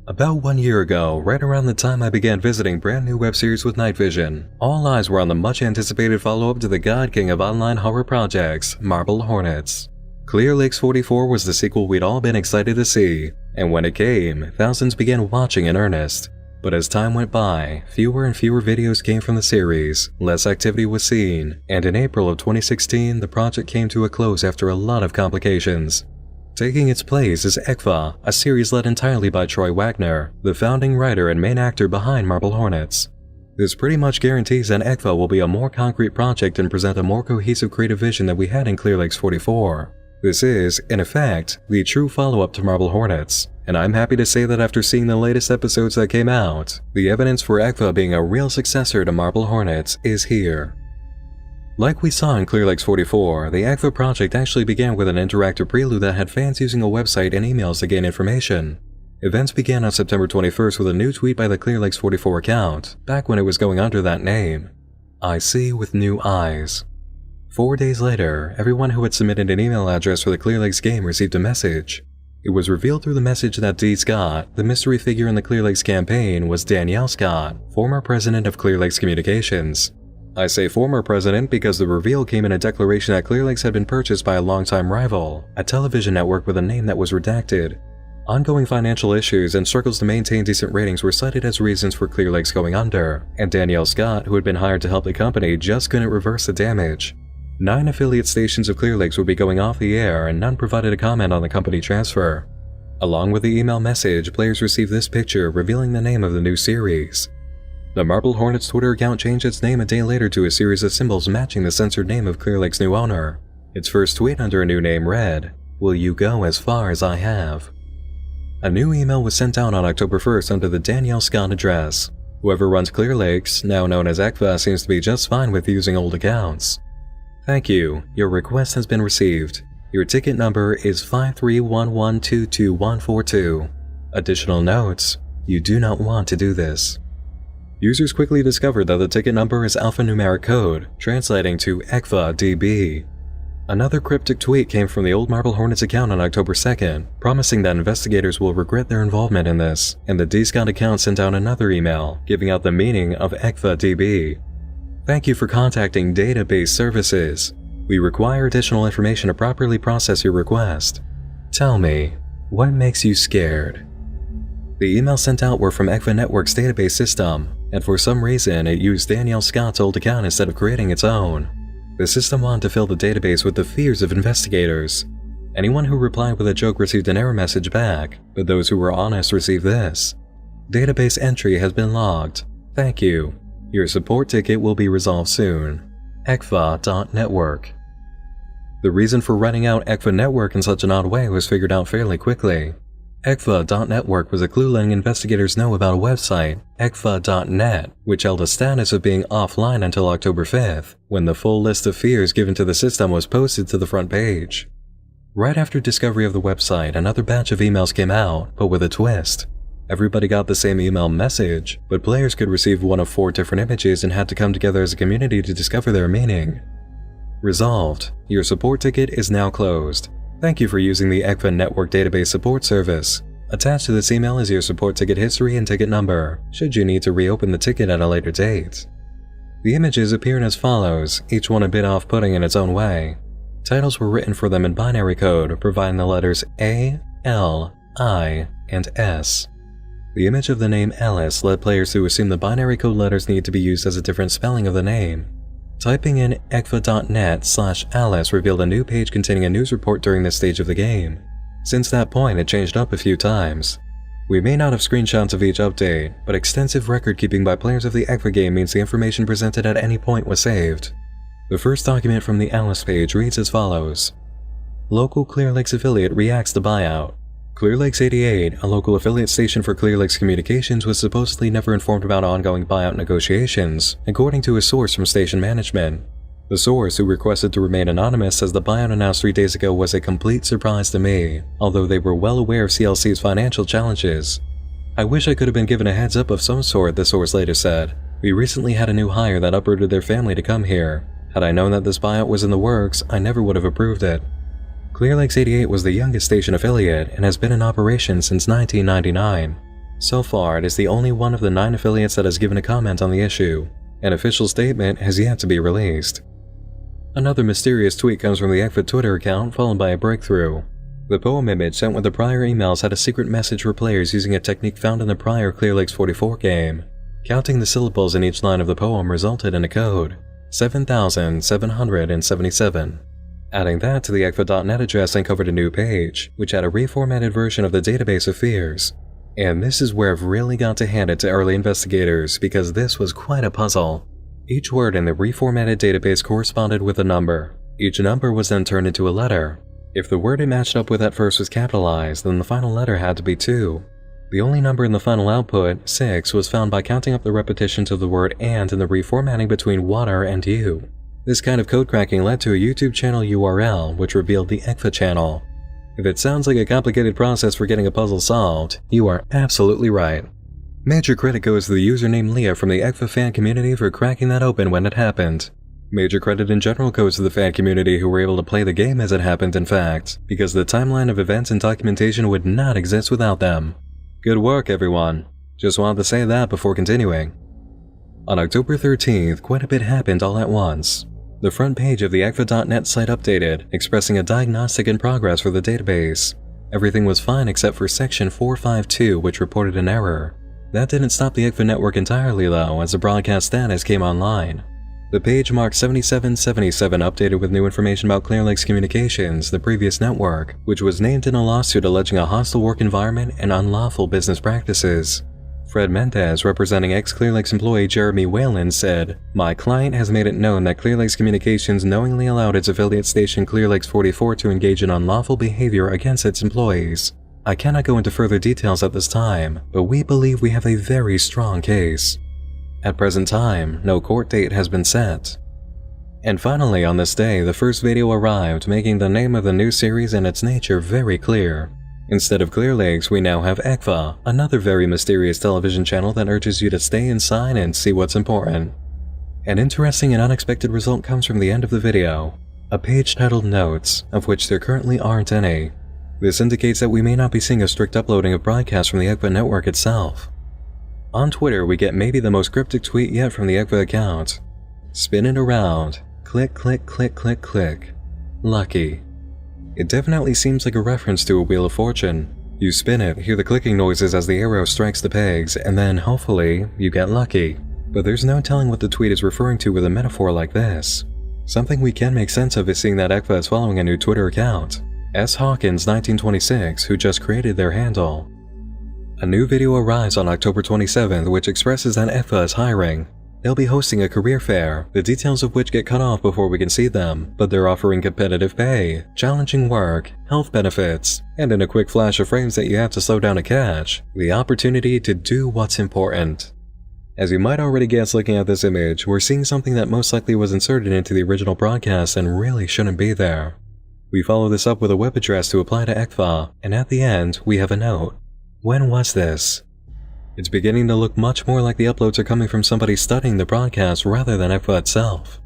About 1 year ago, right around the time I began visiting brand new web series with night vision, all eyes were on the much anticipated follow-up to the God King of online horror projects, Marble Hornets. Clear Lakes 44 was the sequel we'd all been excited to see, and when it came, thousands began watching in earnest. But as time went by, fewer and fewer videos came from the series, less activity was seen, and in April of 2016, the project came to a close after a lot of complications. Taking its place is ECKVA, a series led entirely by Troy Wagner, the founding writer and main actor behind Marble Hornets. This pretty much guarantees that ECKVA will be a more concrete project and present a more cohesive creative vision than we had in Clear Lakes 44. This is, in effect, the true follow-up to Marble Hornets, and I'm happy to say that after seeing the latest episodes that came out, the evidence for ECKVA being a real successor to Marble Hornets is here. Like we saw in Clear Lakes 44, the ECKVA project actually began with an interactive prelude that had fans using a website and emails to gain information. Events began on September 21st with a new tweet by the Clear Lakes 44 account, back when it was going under that name. I see with new eyes. 4 days later, everyone who had submitted an email address for the Clear Lakes game received a message. It was revealed through the message that D. Scott, the mystery figure in the Clear Lakes campaign, was Danielle Scott, former president of Clear Lakes Communications. I say former president because the reveal came in a declaration that Clear Lakes had been purchased by a longtime rival, a television network with a name that was redacted. Ongoing financial issues and struggles to maintain decent ratings were cited as reasons for Clear Lakes going under, and Danielle Scott, who had been hired to help the company, just couldn't reverse the damage. 9 affiliate stations of Clear Lakes would be going off the air, and none provided a comment on the company transfer. Along with the email message, players received this picture revealing the name of the new series. The Marble Hornets Twitter account changed its name a day later to a series of symbols matching the censored name of Clear Lakes' new owner. Its first tweet under a new name read, "Will you go as far as I have?" A new email was sent out on October 1st under the Danielle Scott address. Whoever runs Clear Lakes, now known as ECKVA, seems to be just fine with using old accounts. Thank you. Your request has been received. Your ticket number is 531122142. Additional notes: you do not want to do this. Users quickly discovered that the ticket number is alphanumeric code, translating to ECKVA DB. Another cryptic tweet came from the old Marble Hornets account on October 2nd, promising that investigators will regret their involvement in this, and the D. Scott account sent out another email, giving out the meaning of ECKVA DB. Thank you for contacting Database Services. We require additional information to properly process your request. Tell me, what makes you scared? The emails sent out were from ECKVA Network's database system, and for some reason it used Danielle Scott's old account instead of creating its own. The system wanted to fill the database with the fears of investigators. Anyone who replied with a joke received an error message back, but those who were honest received this: database entry has been logged. Thank you. Your support ticket will be resolved soon. ECKVA.network. The reason for writing out ECKVA Network in such an odd way was figured out fairly quickly. ECKVA.network was a clue letting investigators know about a website, ECKVA.net, which held a status of being offline until October 5th, when the full list of fears given to the system was posted to the front page. Right after discovery of the website, another batch of emails came out, but with a twist. Everybody got the same email message, but players could receive one of 4 different images and had to come together as a community to discover their meaning. Resolved. Your support ticket is now closed. Thank you for using the ECKVA Network Database Support Service. Attached to this email is your support ticket history and ticket number, should you need to reopen the ticket at a later date. The images appeared as follows, each one a bit off-putting in its own way. Titles were written for them in binary code, providing the letters A, L, I, and S. The image of the name Alice led players to assume the binary code letters need to be used as a different spelling of the name. Typing in ECKVA.net/Alice revealed a new page containing a news report during this stage of the game. Since that point, it changed up a few times. We may not have screenshots of each update, but extensive record keeping by players of the ECKVA game means the information presented at any point was saved. The first document from the Alice page reads as follows. Local Clear Lakes affiliate reacts to buyout. Clear Lakes 88, a local affiliate station for Clear Lakes Communications, was supposedly never informed about ongoing buyout negotiations, according to a source from station management. The source, who requested to remain anonymous, says the buyout announced 3 days ago was a complete surprise to me, although they were well aware of CLC's financial challenges. I wish I could have been given a heads up of some sort, the source later said. We recently had a new hire that uprooted their family to come here. Had I known that this buyout was in the works, I never would have approved it. Clear Lakes 88 was the youngest station affiliate and has been in operation since 1999. So far, it is the only one of the 9 affiliates that has given a comment on the issue. An official statement has yet to be released. Another mysterious tweet comes from the ECKVA Twitter account, followed by a breakthrough. The poem image sent with the prior emails had a secret message for players using a technique found in the prior Clear Lakes 44 game. Counting the syllables in each line of the poem resulted in a code, 7,777. Adding that to the ECKVA.net address uncovered a new page, which had a reformatted version of the database of fears. And this is where I've really got to hand it to early investigators, because this was quite a puzzle. Each word in the reformatted database corresponded with a number. Each number was then turned into a letter. If the word it matched up with at first was capitalized, then the final letter had to be 2. The only number in the final output, 6, was found by counting up the repetitions of the word "and" in the reformatting between water and you. This kind of code cracking led to a YouTube channel URL, which revealed the ECKVA channel. If it sounds like a complicated process for getting a puzzle solved, you are absolutely right. Major credit goes to the user named Leah from the ECKVA fan community for cracking that open when it happened. Major credit in general goes to the fan community who were able to play the game as it happened in fact, because the timeline of events and documentation would not exist without them. Good work, everyone. Just wanted to say that before continuing. On October 13th, quite a bit happened all at once. The front page of the ECKVA.net site updated, expressing a diagnostic in progress for the database. Everything was fine except for section 452, which reported an error. That didn't stop the ECKVA network entirely though, as the broadcast status came online. The page marked 7777 updated with new information about Clear Lakes Communications, the previous network, which was named in a lawsuit alleging a hostile work environment and unlawful business practices. Fred Mendez, representing ex-Clear Lakes employee Jeremy Whalen, said, "My client has made it known that Clear Lakes Communications knowingly allowed its affiliate station Clear Lakes 44 to engage in unlawful behavior against its employees. I cannot go into further details at this time, but we believe we have a very strong case." At present time, no court date has been set. And finally, on this day, the first video arrived, making the name of the new series and its nature very clear. Instead of Clear Lakes, we now have ECKVA, another very mysterious television channel that urges you to stay inside and see what's important. An interesting and unexpected result comes from the end of the video, a page titled Notes, of which there currently aren't any. This indicates that we may not be seeing a strict uploading of broadcasts from the ECKVA network itself. On Twitter, we get maybe the most cryptic tweet yet from the ECKVA account. "Spin it around. Click, click, click, click, click. Lucky." It definitely seems like a reference to a Wheel of Fortune. You spin it, hear the clicking noises as the arrow strikes the pegs, and then, hopefully, you get lucky. But there's no telling what the tweet is referring to with a metaphor like this. Something we can make sense of is seeing that ECKVA is following a new Twitter account, S. Hawkins 1926, who just created their handle. A new video arrives on October 27th which expresses that ECKVA is hiring. They'll be hosting a career fair, the details of which get cut off before we can see them, but they're offering competitive pay, challenging work, health benefits, and in a quick flash of frames that you have to slow down to catch, the opportunity to do what's important. As you might already guess looking at this image, we're seeing something that most likely was inserted into the original broadcast and really shouldn't be there. We follow this up with a web address to apply to ECKVA, and at the end, we have a note. When was this? It's beginning to look much more like the uploads are coming from somebody studying the broadcast rather than ECKVA itself.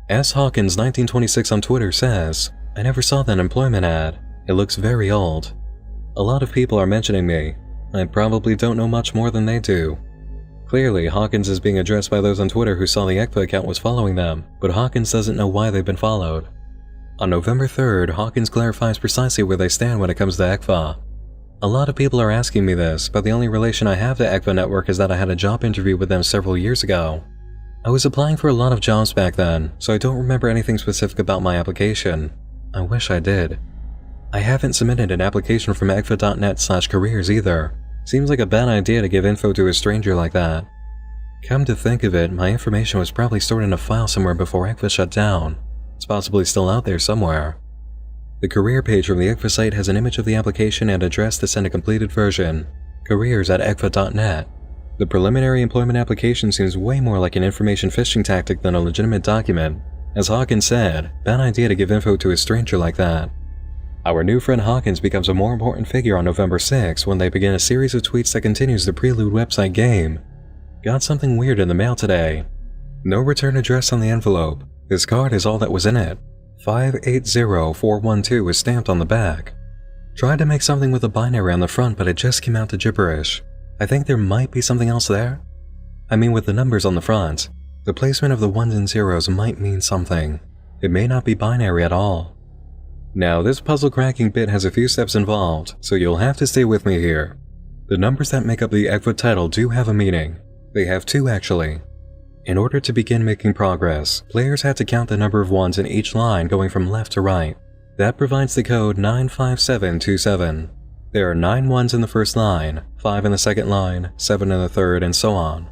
S. Hawkins 1926 on Twitter says, "I never saw that employment ad. It looks very old. A lot of people are mentioning me. I probably don't know much more than they do." Clearly, Hawkins is being addressed by those on Twitter who saw the ECKVA account was following them, but Hawkins doesn't know why they've been followed. On November 3rd, Hawkins clarifies precisely where they stand when it comes to ECKVA. "A lot of people are asking me this, but the only relation I have to ECKVA Network is that I had a job interview with them several years ago. I was applying for a lot of jobs back then, so I don't remember anything specific about my application. I wish I did. I haven't submitted an application from ECKVA.net/careers either. Seems like a bad idea to give info to a stranger like that. Come to think of it, my information was probably stored in a file somewhere before ECKVA shut down. It's possibly still out there somewhere." The career page from the ECKVA site has an image of the application and address to send a completed version, careers@ECKVA.net. The preliminary employment application seems way more like an information phishing tactic than a legitimate document. As Hawkins said, bad idea to give info to a stranger like that. Our new friend Hawkins becomes a more important figure on November 6 when they begin a series of tweets that continues the Prelude website game. "Got something weird in the mail today. No return address on the envelope. This card is all that was in it. 580412 is stamped on the back. Tried to make something with a binary on the front, but it just came out to gibberish. I think there might be something else there. I mean, with the numbers on the front, the placement of the ones and zeros might mean something. It may not be binary at all. Now, this puzzle cracking bit has a few steps involved, so you'll have to stay with me here. The numbers that make up the ECKVA title do have a meaning. They have two, actually. In order to begin making progress, players had to count the number of ones in each line going from left to right. That provides the code 95727. There are 9 ones in the first line, 5 in the second line, 7 in the third, and so on.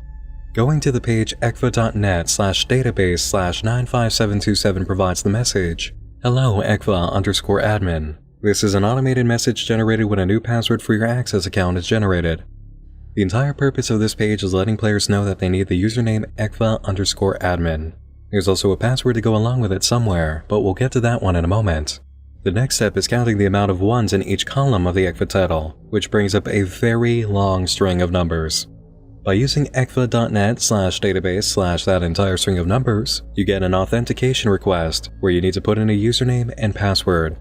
Going to the page ECKVA.net/database/95727 provides the message, "Hello ECKVA_admin. This is an automated message generated when a new password for your Access account is generated." The entire purpose of this page is letting players know that they need the username ECKVA_admin. There's also a password to go along with it somewhere, but we'll get to that one in a moment. The next step is counting the amount of ones in each column of the ECKVA title, which brings up a very long string of numbers. By using ECKVA.net/database/that entire string of numbers, you get an authentication request where you need to put in a username and password.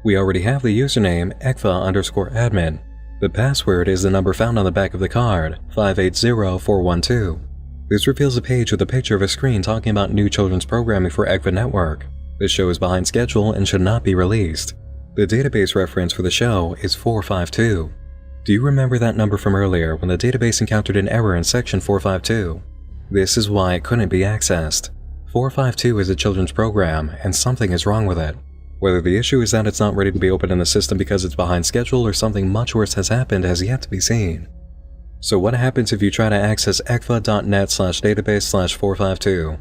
We already have the username ECKVA_admin. The password is the number found on the back of the card, 580412. This reveals a page with a picture of a screen talking about new children's programming for ECKVA Network. This show is behind schedule and should not be released. The database reference for the show is 452. Do you remember that number from earlier when the database encountered an error in section 452? This is why it couldn't be accessed. 452 is a children's program, and something is wrong with it. Whether the issue is that it's not ready to be opened in the system because it's behind schedule or something much worse has happened has yet to be seen. So what happens if you try to access ECKVA.net/database/452?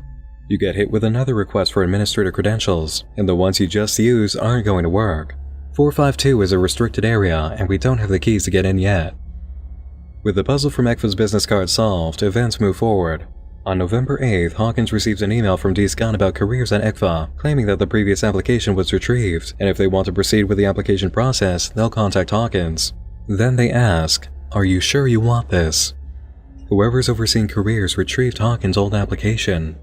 You get hit with another request for administrator credentials, and the ones you just used aren't going to work. 452 is a restricted area, and we don't have the keys to get in yet. With the puzzle from ECKVA's business card solved, events move forward. On November 8th, Hawkins receives an email from D. Scott about careers at ECKVA, claiming that the previous application was retrieved, and if they want to proceed with the application process, they'll contact Hawkins. Then they ask, "Are you sure you want this?" Whoever's overseeing careers retrieved Hawkins' old application.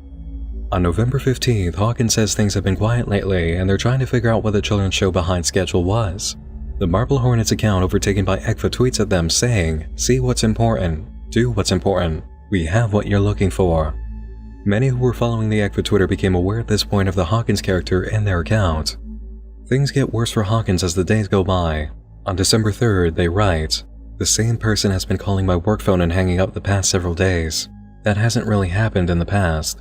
On November 15th, Hawkins says things have been quiet lately and they're trying to figure out what the children's show behind schedule was. The Marble Hornets account overtaken by ECKVA tweets at them saying, "See what's important. Do what's important. We have what you're looking for." Many who were following the ECKVA Twitter became aware at this point of the Hawkins character in their account. Things get worse for Hawkins as the days go by. On December 3rd, they write, "The same person has been calling my work phone and hanging up the past several days. That hasn't really happened in the past."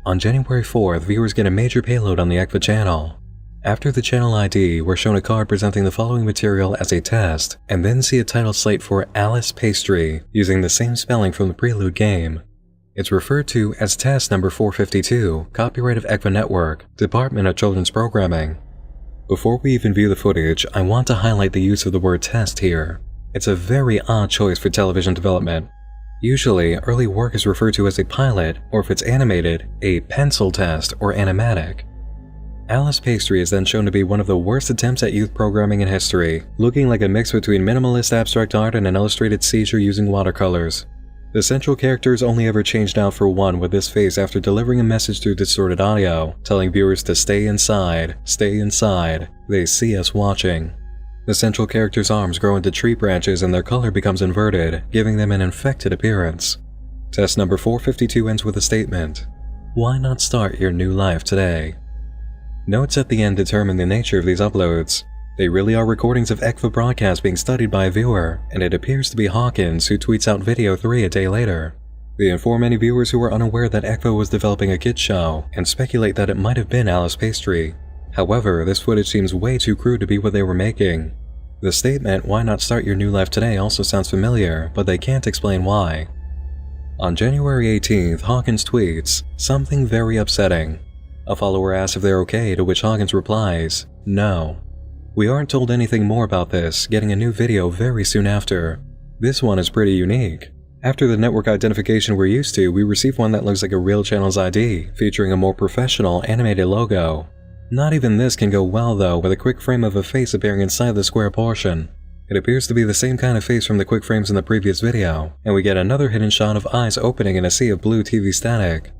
On January 4th, viewers get a major payload on the ECKVA channel. After the channel ID, we're shown a card presenting the following material as a test, and then see a title slate for Alice Pastry, using the same spelling from the Prelude game. It's referred to as test number 452, copyright of ECKVA Network, Department of Children's Programming. Before we even view the footage, I want to highlight the use of the word test here. It's a very odd choice for television development. Usually, early work is referred to as a pilot, or if it's animated, a pencil test or animatic. Alice Pastry is then shown to be one of the worst attempts at youth programming in history, looking like a mix between minimalist abstract art and an illustrated seizure using watercolors. The central character is only ever changed out for one with this face after delivering a message through distorted audio, telling viewers to stay inside, they see us watching. The central character's arms grow into tree branches and their color becomes inverted, giving them an infected appearance. Test number 452 ends with a statement, "Why not start your new life today?" Notes at the end determine the nature of these uploads. They really are recordings of ECKVA broadcasts being studied by a viewer, and it appears to be Hawkins who tweets out video 3 a day later. They inform any viewers who are unaware that ECKVA was developing a kids show, and speculate that it might have been Alice Pastry. However, this footage seems way too crude to be what they were making. The statement, "Why not start your new life today?" also sounds familiar, but they can't explain why. On January 18th, Hawkins tweets, "Something very upsetting." A follower asks if they're okay, to which Hawkins replies, "No." We aren't told anything more about this, getting a new video very soon after. This one is pretty unique. After the network identification we're used to, we receive one that looks like a real channel's ID, featuring a more professional animated logo. Not even this can go well though, with a quick frame of a face appearing inside the square portion. It appears to be the same kind of face from the quick frames in the previous video, and we get another hidden shot of eyes opening in a sea of blue TV static.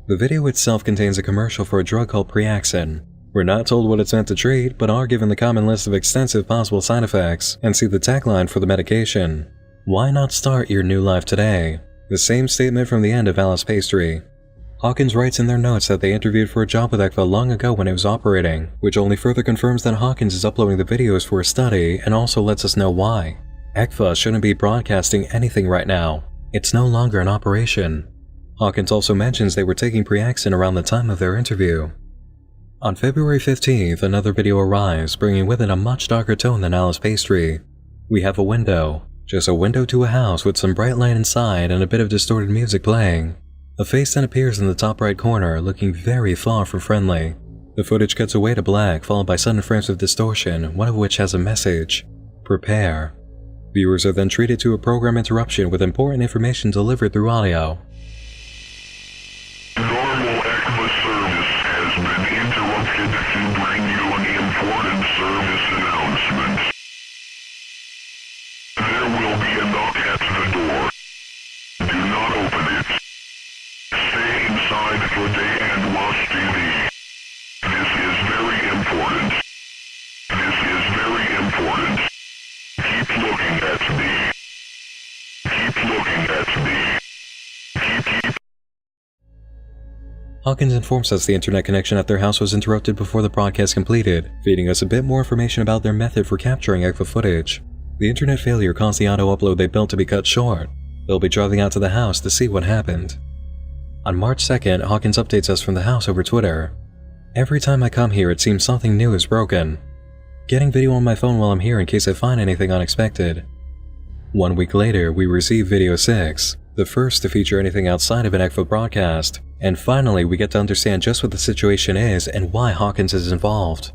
The video itself contains a commercial for a drug called Preaxin. We're not told what it's meant to treat, but are given the common list of extensive possible side effects, and see the tagline for the medication. Why not start your new life today? The same statement from the end of Alice Pastry. Hawkins writes in their notes that they interviewed for a job with ECKVA long ago when it was operating, which only further confirms that Hawkins is uploading the videos for a study and also lets us know why. ECKVA shouldn't be broadcasting anything right now. It's no longer in operation. Hawkins also mentions they were taking Preaxin around the time of their interview. On February 15th, another video arrives, bringing with it a much darker tone than Alice Pastry. We have a window. Just a window to a house with some bright light inside and a bit of distorted music playing. A face then appears in the top right corner, looking very far from friendly. The footage cuts away to black, followed by sudden frames of distortion, one of which has a message: prepare. Viewers are then treated to a program interruption with important information delivered through audio. Normal ECKVA service has been interrupted to bring you an important service announcement. There will be a knock at the door. Do not open it. Stay inside for day and watch TV. This is very important. This is very important. Keep looking at me. Keep looking at me. Keep. Hawkins informs us the internet connection at their house was interrupted before the broadcast completed, feeding us a bit more information about their method for capturing ECKVA footage. The internet failure caused the auto-upload they built to be cut short. They'll be driving out to the house to see what happened. On March 2nd, Hawkins updates us from the house over Twitter. Every time I come here, it seems something new is broken. Getting video on my phone while I'm here in case I find anything unexpected. 1 week later, we receive video 6, the first to feature anything outside of an ECKVA broadcast, and finally we get to understand just what the situation is and why Hawkins is involved.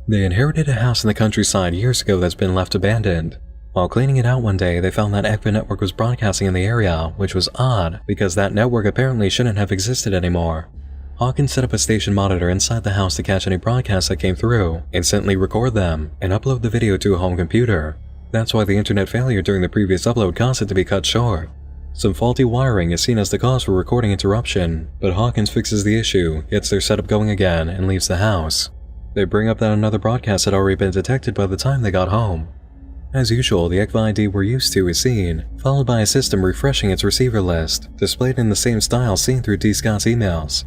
They inherited a house in the countryside years ago that's been left abandoned. While cleaning it out one day, they found that ECKVA network was broadcasting in the area, which was odd because that network apparently shouldn't have existed anymore. Hawkins set up a station monitor inside the house to catch any broadcasts that came through, instantly record them, and upload the video to a home computer. That's why the internet failure during the previous upload caused it to be cut short. Some faulty wiring is seen as the cause for recording interruption, but Hawkins fixes the issue, gets their setup going again, and leaves the house. They bring up that another broadcast had already been detected by the time they got home. As usual, the ECKVA ID we're used to is seen, followed by a system refreshing its receiver list, displayed in the same style seen through D. Scott's emails.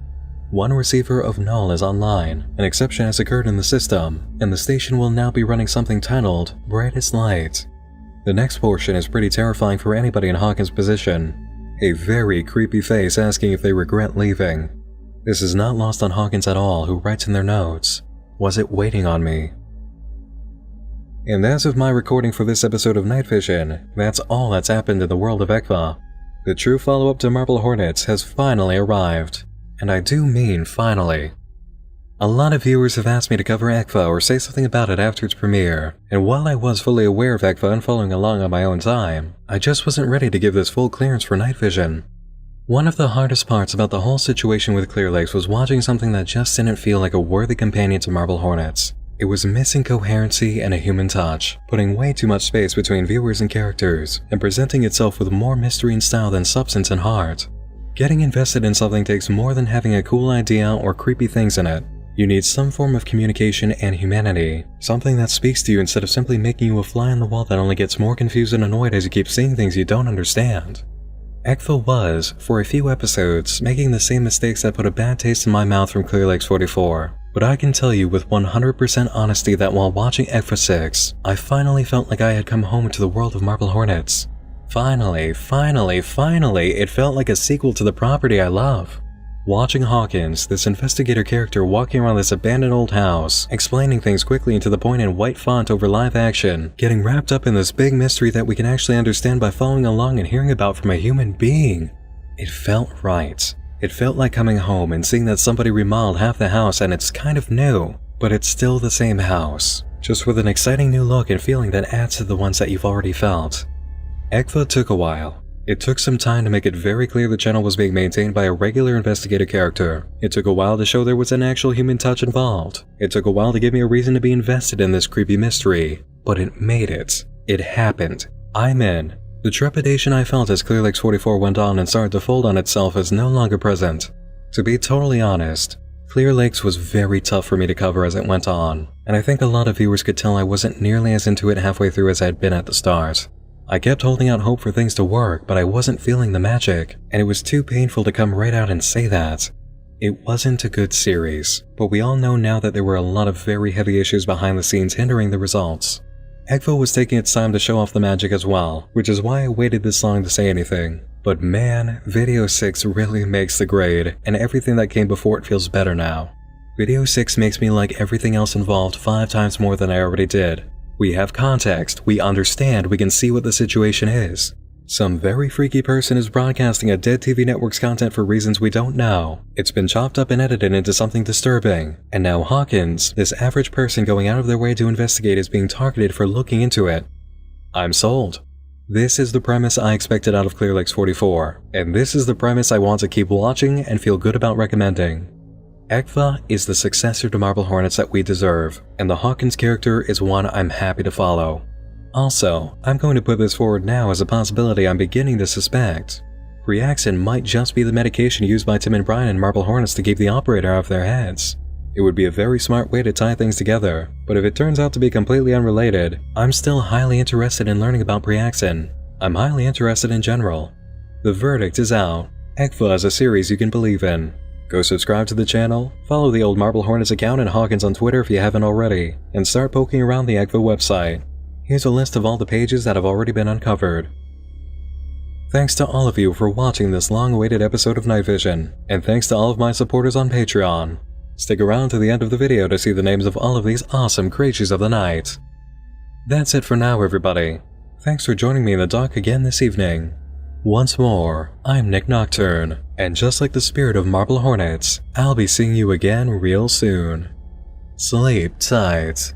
One receiver of null is online, an exception has occurred in the system, and the station will now be running something titled Brightest Light. The next portion is pretty terrifying for anybody in Hawkins' position. A very creepy face asking if they regret leaving. This is not lost on Hawkins at all, who writes in their notes, "Was it waiting on me?" And as of my recording for this episode of Night Vision, that's all that's happened in the world of ECKVA. The true follow-up to Marble Hornets has finally arrived. And I do mean finally. A lot of viewers have asked me to cover ECKVA or say something about it after its premiere, and while I was fully aware of ECKVA and following along on my own time, I just wasn't ready to give this full clearance for Night Vision. One of the hardest parts about the whole situation with Clear Lakes was watching something that just didn't feel like a worthy companion to Marble Hornets. It was missing coherency and a human touch, putting way too much space between viewers and characters, and presenting itself with more mystery and style than substance and heart. Getting invested in something takes more than having a cool idea or creepy things in it. You need some form of communication and humanity, something that speaks to you instead of simply making you a fly on the wall that only gets more confused and annoyed as you keep seeing things you don't understand. ECKVA was, for a few episodes, making the same mistakes that put a bad taste in my mouth from Clear Lakes 44, but I can tell you with 100% honesty that while watching ECKVA 6, I finally felt like I had come home to the world of Marble Hornets. Finally, it felt like a sequel to the property I love. Watching Hawkins, this investigator character walking around this abandoned old house, explaining things quickly and to the point in white font over live action, getting wrapped up in this big mystery that we can actually understand by following along and hearing about from a human being. It felt right. It felt like coming home and seeing that somebody remodeled half the house and it's kind of new, but it's still the same house, just with an exciting new look and feeling that adds to the ones that you've already felt. ECKVA took a while. It took some time to make it very clear the channel was being maintained by a regular investigator character. It took a while to show there was an actual human touch involved. It took a while to give me a reason to be invested in this creepy mystery. But it made it. It happened. I'm in. The trepidation I felt as Clear Lakes 44 went on and started to fold on itself is no longer present. To be totally honest, Clear Lakes was very tough for me to cover as it went on, and I think a lot of viewers could tell I wasn't nearly as into it halfway through as I had been at the start. I kept holding out hope for things to work, but I wasn't feeling the magic, and it was too painful to come right out and say that. It wasn't a good series, but we all know now that there were a lot of very heavy issues behind the scenes hindering the results. ECKVA was taking its time to show off the magic as well, which is why I waited this long to say anything. But man, Video 6 really makes the grade, and everything that came before it feels better now. Video 6 makes me like everything else involved 5 times more than I already did. We have context, we understand, we can see what the situation is. Some very freaky person is broadcasting a dead TV network's content for reasons we don't know. It's been chopped up and edited into something disturbing. And now Hawkins, this average person going out of their way to investigate, is being targeted for looking into it. I'm sold. This is the premise I expected out of Clear Lakes 44, and this is the premise I want to keep watching and feel good about recommending. ECKVA is the successor to Marble Hornets that we deserve, and the Hawkins character is one I'm happy to follow. Also, I'm going to put this forward now as a possibility I'm beginning to suspect. Reaxin might just be the medication used by Tim and Brian in Marble Hornets to keep the operator out of their heads. It would be a very smart way to tie things together, but if it turns out to be completely unrelated, I'm still highly interested in learning about Reaxin. I'm highly interested in general. The verdict is out. ECKVA is a series you can believe in. Go subscribe to the channel, follow the old Marble Hornets account and Hawkins on Twitter if you haven't already, and start poking around the ECKVA website. Here's a list of all the pages that have already been uncovered. Thanks to all of you for watching this long-awaited episode of Night Vision, and thanks to all of my supporters on Patreon. Stick around to the end of the video to see the names of all of these awesome creatures of the night. That's it for now, everybody. Thanks for joining me in the dark again this evening. Once more, I'm Nick Nocturne, and just like the spirit of Marble Hornets, I'll be seeing you again real soon. Sleep tight.